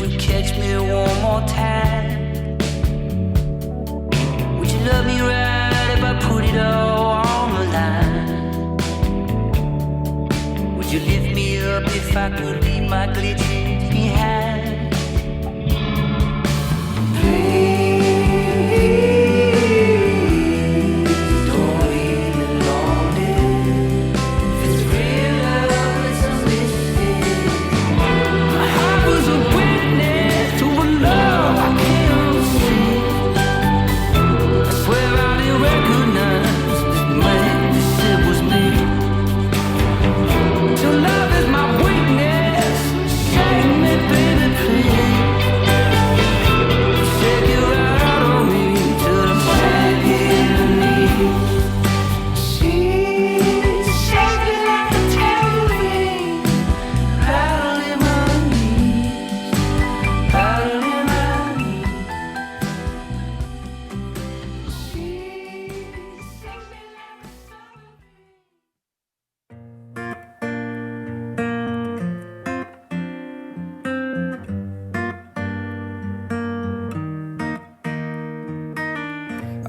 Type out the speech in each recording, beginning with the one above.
you catch me one more time? Would you love me right if I put it all on the line? Would you lift me up if I could leave my glitches behind?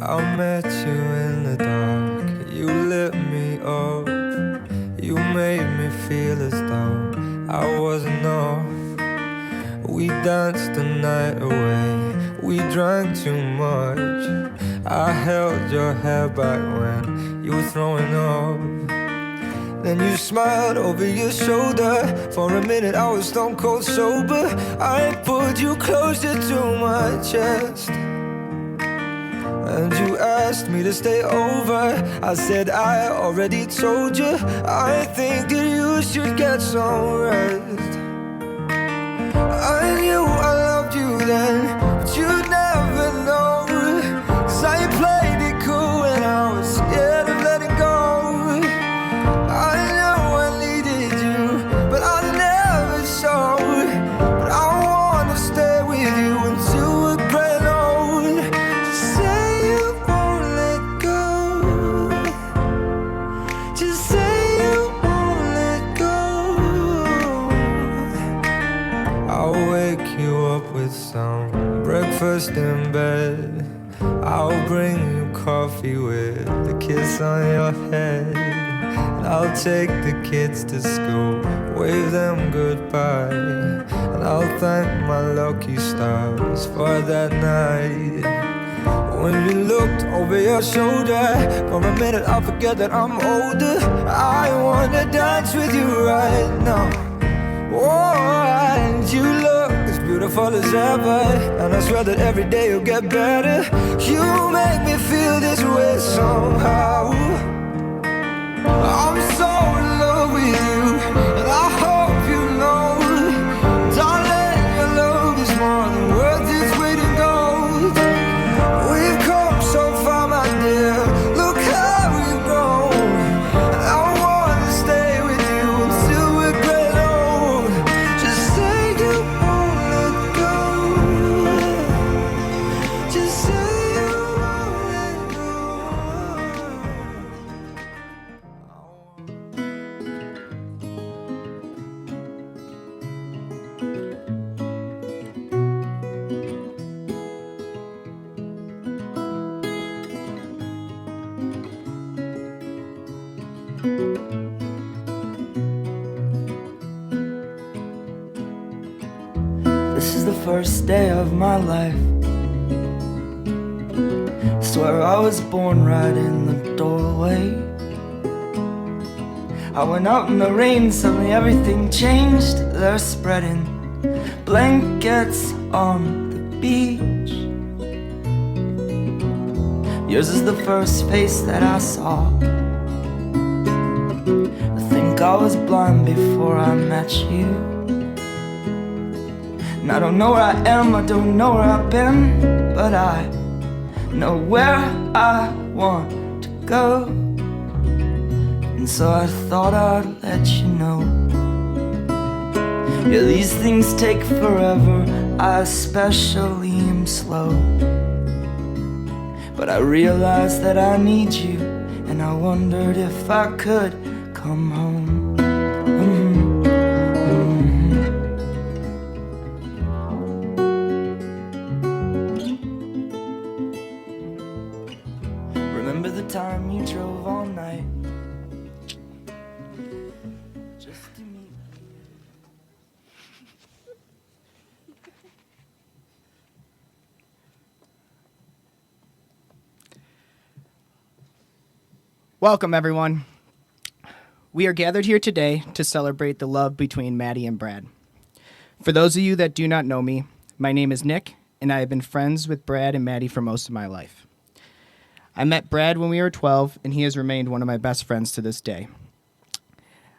I met you in the dark, you lit me up. You made me feel as though I wasn't off. We danced the night away, we drank too much. I held your hair back when you were throwing up. Then you smiled over your shoulder. For a minute I was stone cold sober. I pulled you closer to my chest, and you asked me to stay over. I said I already told you, I think that you should get some rest. I knew I loved you then, but you'd never know. 'Cause I played it cool and I was scared of letting go. I know I needed you, but I never showed. But I wanna stay with you until we're grown old. Just say you won't let go. Just say you won't let go. I'll wake you up with some breakfast in bed. I'll bring you coffee with a kiss on your head. And I'll take the kids to school, wave them goodbye. And I'll thank my lucky stars for that night. When you looked over your shoulder, for a minute I forget that I'm older. I wanna dance with you right now. Oh, and you look as beautiful as ever, and I swear that every day you'll get better. You make me feel this way somehow. I'm so in love with you, and I hope you know, darling, your love is more than worth its weight in gold. We've come so far, my dear, look how we've grown. And I wanna stay with you until we're great old. Just say you won't let go. Just say you won't let go. This is the first day of my life. I swear I was born right in the doorway. I went out in the rain, suddenly everything changed. They're spreading blankets on the beach. Yours is the first face that I saw. I think I was blind before I met you. And I don't know where I am, I don't know where I've been, but I know where I want to go. And so I thought I'd let you know. Yeah, these things take forever, I especially am slow. But I realized that I need you, and I wondered if I could come home. Welcome, everyone. We are gathered here today to celebrate the love between Maddie and Brad. For those of you that do not know me, my name is Nick, and I have been friends with Brad and Maddie for most of my life. I met Brad when we were 12, and he has remained one of my best friends to this day.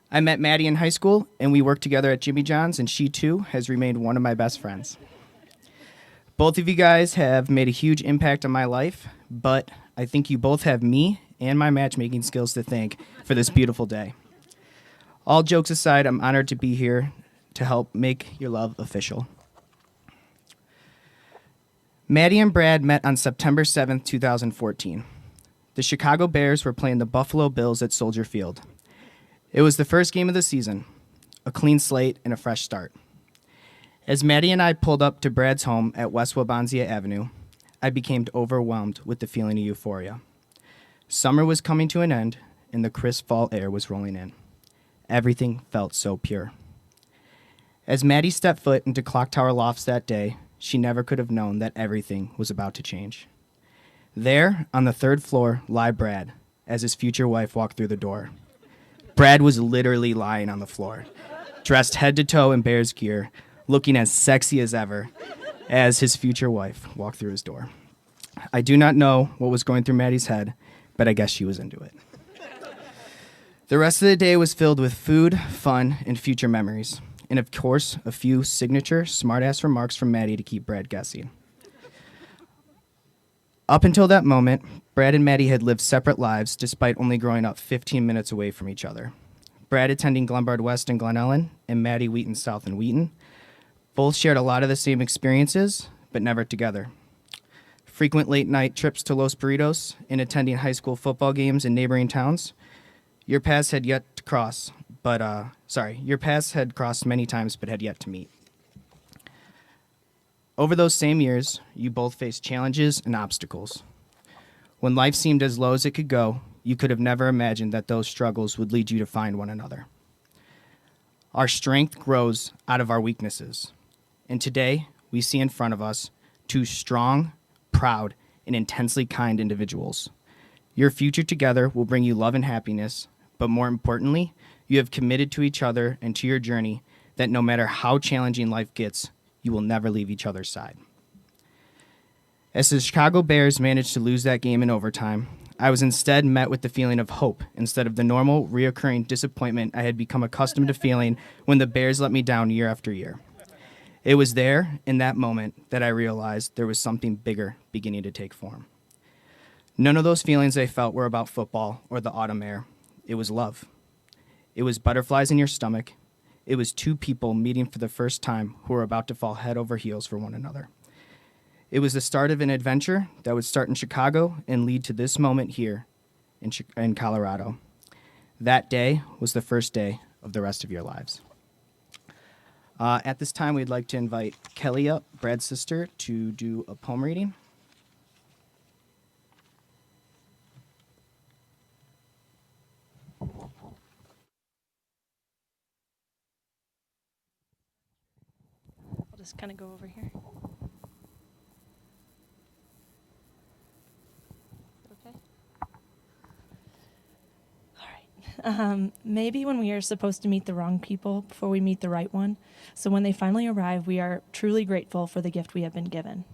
I met Maddie in high school, and we worked together at Jimmy John's, and she too has remained one of my best friends. Both of you guys have made a huge impact on my life, but I think you both have me and my matchmaking skills to thank for this beautiful day. All jokes aside, I'm honored to be here to help make your love official. Maddie and Brad met on September 7th, 2014. The Chicago Bears were playing the Buffalo Bills at Soldier Field. It was the first game of the season, a clean slate and a fresh start. As Maddie and I pulled up to Brad's home at West Wabansia Avenue, I became overwhelmed with the feeling of euphoria. Summer was coming to an end, and the crisp fall air was rolling in. Everything felt so pure. As Maddie stepped foot into Clock Tower Lofts that day, she never could have known that everything was about to change. There, on the third floor, lay Brad, as his future wife walked through the door. Brad was literally lying on the floor, dressed head to toe in Bears gear, looking as sexy as ever, as his future wife walked through his door. I do not know what was going through Maddie's head, but I guess she was into it. The rest of the day was filled with food, fun, and future memories. And of course, a few signature smart-ass remarks from Maddie to keep Brad guessing. Up until that moment, Brad and Maddie had lived separate lives despite only growing up 15 minutes away from each other. Brad attending Glenbard West and Glen Ellen, and Maddie Wheaton South and Wheaton. Both shared a lot of the same experiences, but never together. Frequent late-night trips to Los Burritos and attending high school football games in neighboring towns. Your paths had yet to cross, your paths had crossed many times but had yet to meet. Over those same years, you both faced challenges and obstacles. When life seemed as low as it could go, you could have never imagined that those struggles would lead you to find one another. Our strength grows out of our weaknesses. And today, we see in front of us two strong, proud, and intensely kind individuals. Your future together will bring you love and happiness, but more importantly, you have committed to each other and to your journey that no matter how challenging life gets, you will never leave each other's side. As the Chicago Bears managed to lose that game in overtime, I was instead met with the feeling of hope instead of the normal, reoccurring disappointment I had become accustomed to feeling when the Bears let me down year after year. It was there, in that moment, that I realized there was something bigger beginning to take form. None of those feelings I felt were about football or the autumn air. It was love. It was butterflies in your stomach. It was two people meeting for the first time who were about to fall head over heels for one another. It was the start of an adventure that would start in Chicago and lead to this moment here in Colorado. That day was the first day of the rest of your lives. At this time, we'd like to invite Kelly up, Brad's sister, to do a poem reading. I'll just kind of go over here. Okay. All right. Maybe when we are supposed to meet the wrong people before we meet the right one, so when they finally arrive, we are truly grateful for the gift we have been given.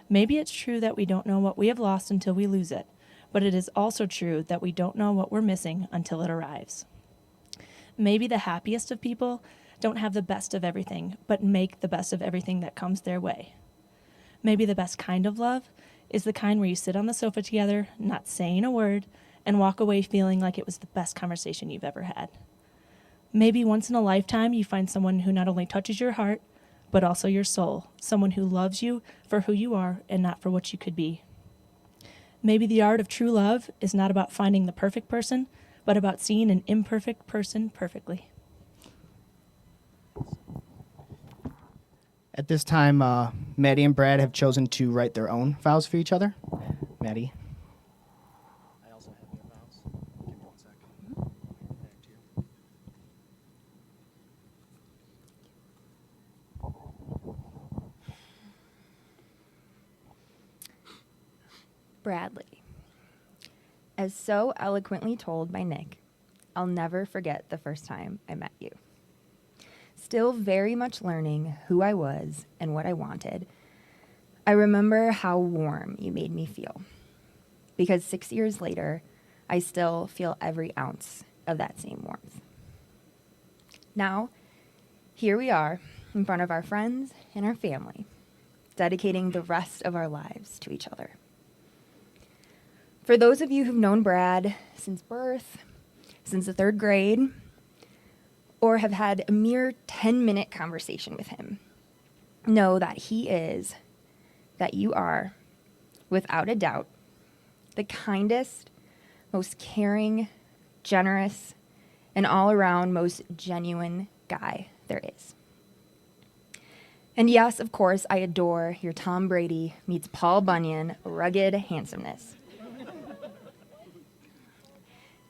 Maybe it's true that we don't know what we have lost until we lose it, but it is also true that we don't know what we're missing until it arrives. Maybe the happiest of people don't have the best of everything, but make the best of everything that comes their way. Maybe the best kind of love is the kind where you sit on the sofa together, not saying a word, and walk away feeling like it was the best conversation you've ever had. Maybe once in a lifetime you find someone who not only touches your heart, but also your soul, someone who loves you for who you are and not for what you could be. Maybe the art of true love is not about finding the perfect person, but about seeing an imperfect person perfectly. At this time, Maddie and Brad have chosen to write their own vows for each other. Maddie. I also have your vows. Give me 1 second. Back to you. Bradley. as so eloquently told by Nick, I'll never forget the first time I met you. Still very much learning who I was and what I wanted, I remember how warm you made me feel. Because 6 years later, I still feel every ounce of that same warmth. Now, here we are in front of our friends and our family, dedicating the rest of our lives to each other. For those of you who've known Brad since birth, since the 3rd grade, or have had a mere 10-minute conversation with him, know that he is, that you are, without a doubt, the kindest, most caring, generous, and all-around most genuine guy there is. And yes, of course, I adore your Tom Brady meets Paul Bunyan rugged handsomeness.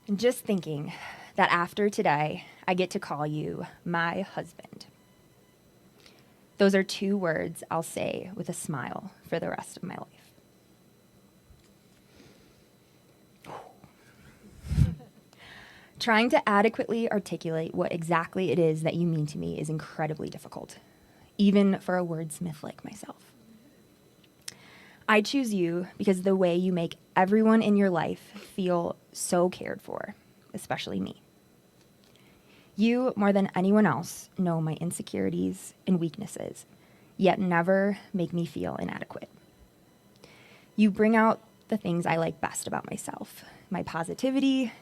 And just thinking that after today, I get to call you my husband. Those are 2 words I'll say with a smile for the rest of my life. Trying to adequately articulate what exactly it is that you mean to me is incredibly difficult, even for a wordsmith like myself. I choose you because the way you make everyone in your life feel so cared for, especially me. You, more than anyone else, know my insecurities and weaknesses, yet never make me feel inadequate. You bring out the things I like best about myself, my positivity,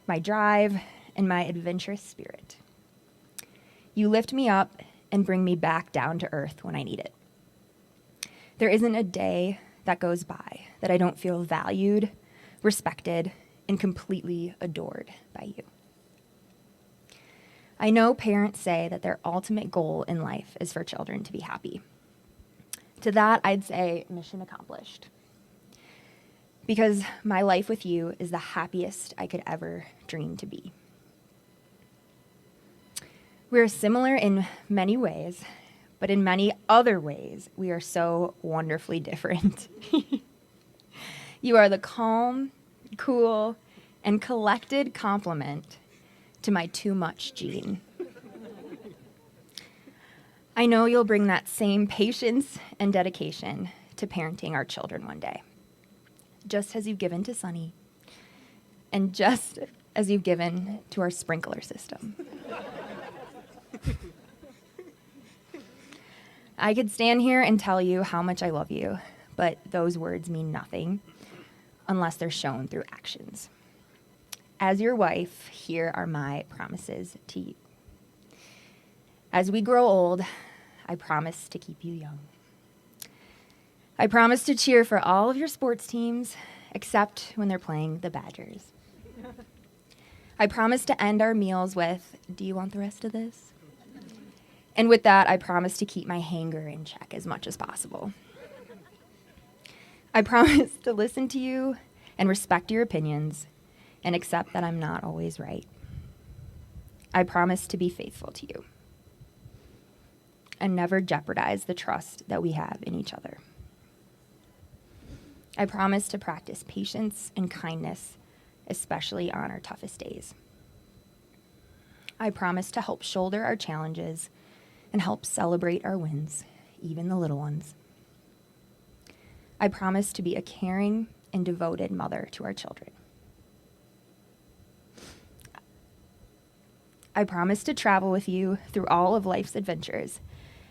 my drive, and my adventurous spirit. You lift me up and bring me back down to earth when I need it. There isn't a day that goes by that I don't feel valued, respected, and completely adored by you. I know parents say that their ultimate goal in life is for children to be happy. To that, I'd say mission accomplished. Because my life with you is the happiest I could ever dream to be. We're similar in many ways, but in many other ways, we are so wonderfully different. You are the calm, cool, and collected complement to my too much gene. I know you'll bring that same patience and dedication to parenting our children one day, just as you've given to Sunny, and just as you've given to our sprinkler system. I could stand here and tell you how much I love you, but those words mean nothing unless they're shown through actions. As your wife, here are my promises to you. As we grow old, I promise to keep you young. I promise to cheer for all of your sports teams, except when they're playing the Badgers. I promise to end our meals with, "Do you want the rest of this?" And with that, I promise to keep my hanger in check as much as possible. I promise to listen to you and respect your opinions and accept that I'm not always right. I promise to be faithful to you and never jeopardize the trust that we have in each other. I promise to practice patience and kindness, especially on our toughest days. I promise to help shoulder our challenges and help celebrate our wins, even the little ones. I promise to be a caring and devoted mother to our children. I promise to travel with you through all of life's adventures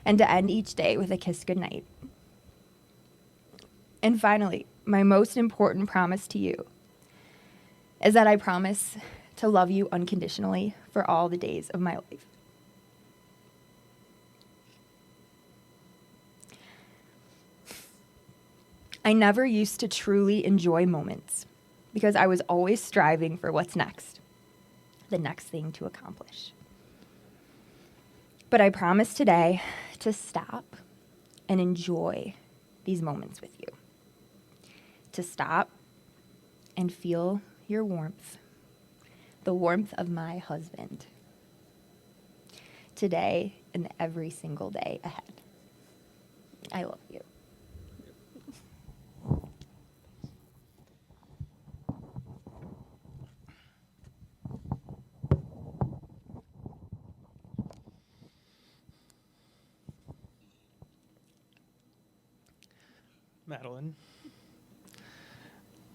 and to end each day with a kiss goodnight. And finally, my most important promise to you is that I promise to love you unconditionally for all the days of my life. I never used to truly enjoy moments because I was always striving for what's next, the next thing to accomplish. But I promise today to stop and enjoy these moments with you, to stop and feel your warmth, the warmth of my husband, today and every single day ahead. I love you. Madeline,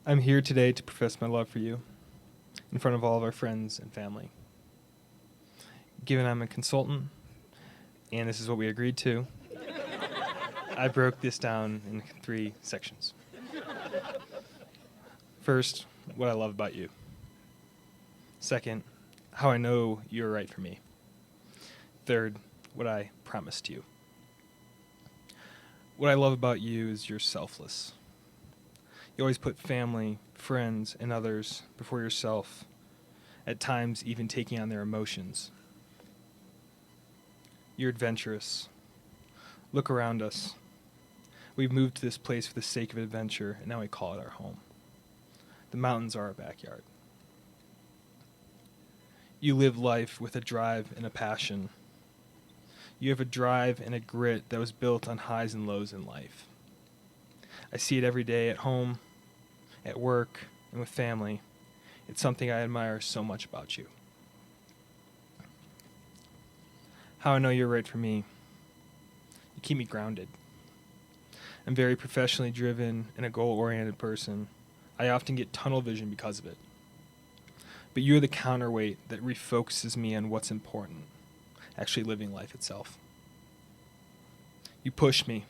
I'm here today to profess my love for you in front of all of our friends and family. Given I'm a consultant, and this is what we agreed to, I broke this down in 3 sections. First, what I love about you. Second, how I know you're right for me. Third, what I promised you. What I love about you is you're selfless. You always put family, friends, and others before yourself, at times even taking on their emotions. You're adventurous. Look around us. We've moved to this place for the sake of adventure, and now we call it our home. The mountains are our backyard. You live life with a drive and a passion. You have a drive and a grit that was built on highs and lows in life. I see it every day at home, at work, and with family. It's something I admire so much about you. How I know you're right for me. You keep me grounded. I'm very professionally driven and a goal-oriented person. I often get tunnel vision because of it. But you're the counterweight that refocuses me on what's important, actually living life itself. You push me.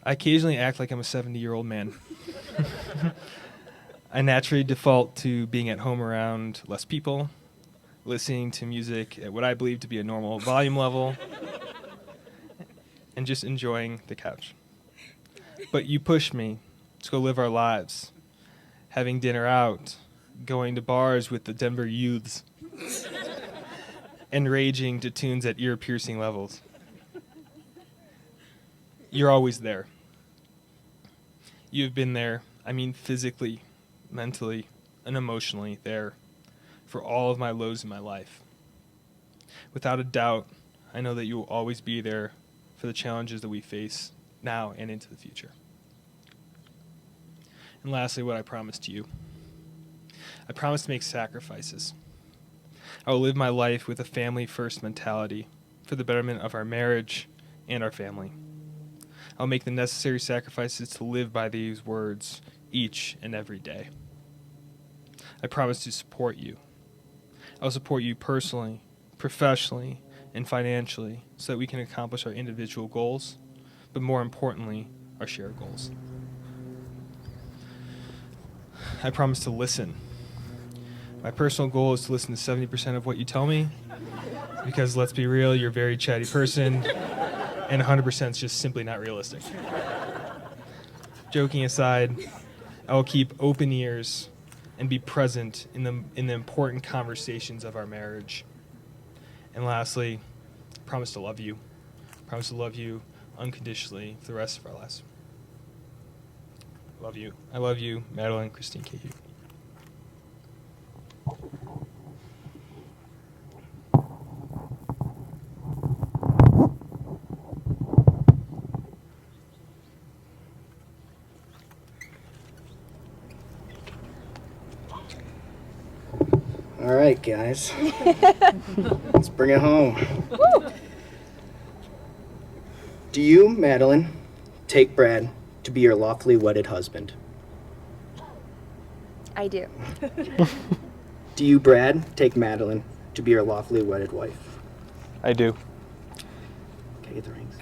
I occasionally act like I'm a 70-year-old man. I naturally default to being at home around less people, listening to music at what I believe to be a normal volume level, and just enjoying the couch. But you push me to go live our lives, having dinner out, going to bars with the Denver youths, and raging to tunes at ear-piercing levels. You're always there. You've been there, I mean physically, mentally, and emotionally there for all of my lows in my life. Without a doubt, I know that you will always be there for the challenges that we face now and into the future. And lastly, what I promised to you. I promise to make sacrifices. I will live my life with a family-first mentality for the betterment of our marriage and our family. I'll make the necessary sacrifices to live by these words each and every day. I promise to support you. I'll support you personally, professionally, and financially so that we can accomplish our individual goals, but more importantly, our shared goals. I promise to listen. My personal goal is to listen to 70% of what you tell me, because let's be real, you're a very chatty person, and 100% is just simply not realistic. Joking aside, I will keep open ears and be present in the important conversations of our marriage. And lastly, promise to love you. Promise to love you unconditionally for the rest of our lives. Love you. I love you, Madeline Christine Cahill. All right, guys. Let's bring it home. Do you, Madeline, take Brad to be your lawfully wedded husband? I do. Do you, Brad, take Madeline to be your lawfully wedded wife? I do. Okay, get the rings.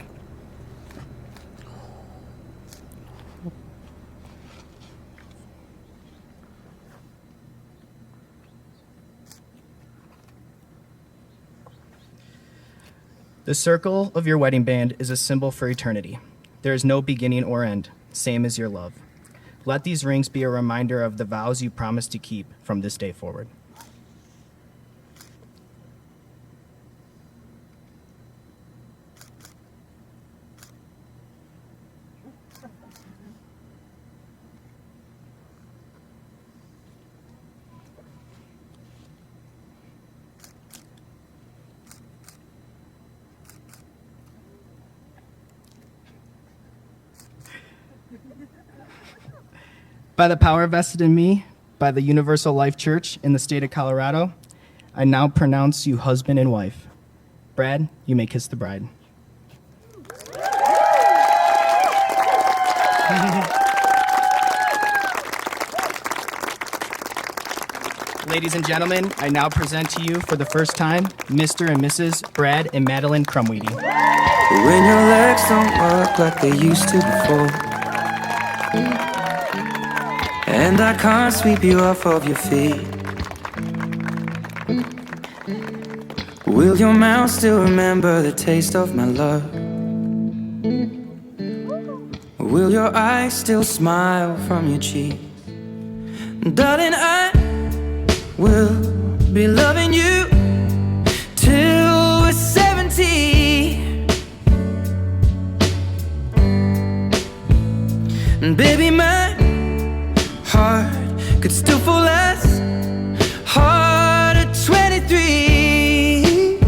The circle of your wedding band is a symbol for eternity. There is no beginning or end, same as your love. Let these rings be a reminder of the vows you promised to keep from this day forward. By the power vested in me by the Universal Life Church in the state of Colorado, I now pronounce you husband and wife. Brad, you may kiss the bride. Ladies and gentlemen, I now present to you for the first time Mr. and Mrs. Brad and Madeline Crumweedy. When your legs don't work like they used to before, and I can't sweep you off of your feet, will your mouth still remember the taste of my love? Will your eyes still smile from your cheek? Darling, I will be loving you till we're 70. And baby, my heart could still fall as hard at 23.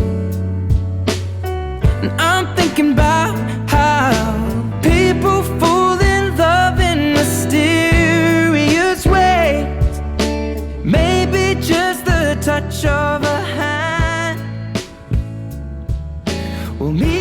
And I'm thinking about how people fall in love in mysterious ways. Maybe just the touch of a hand will mean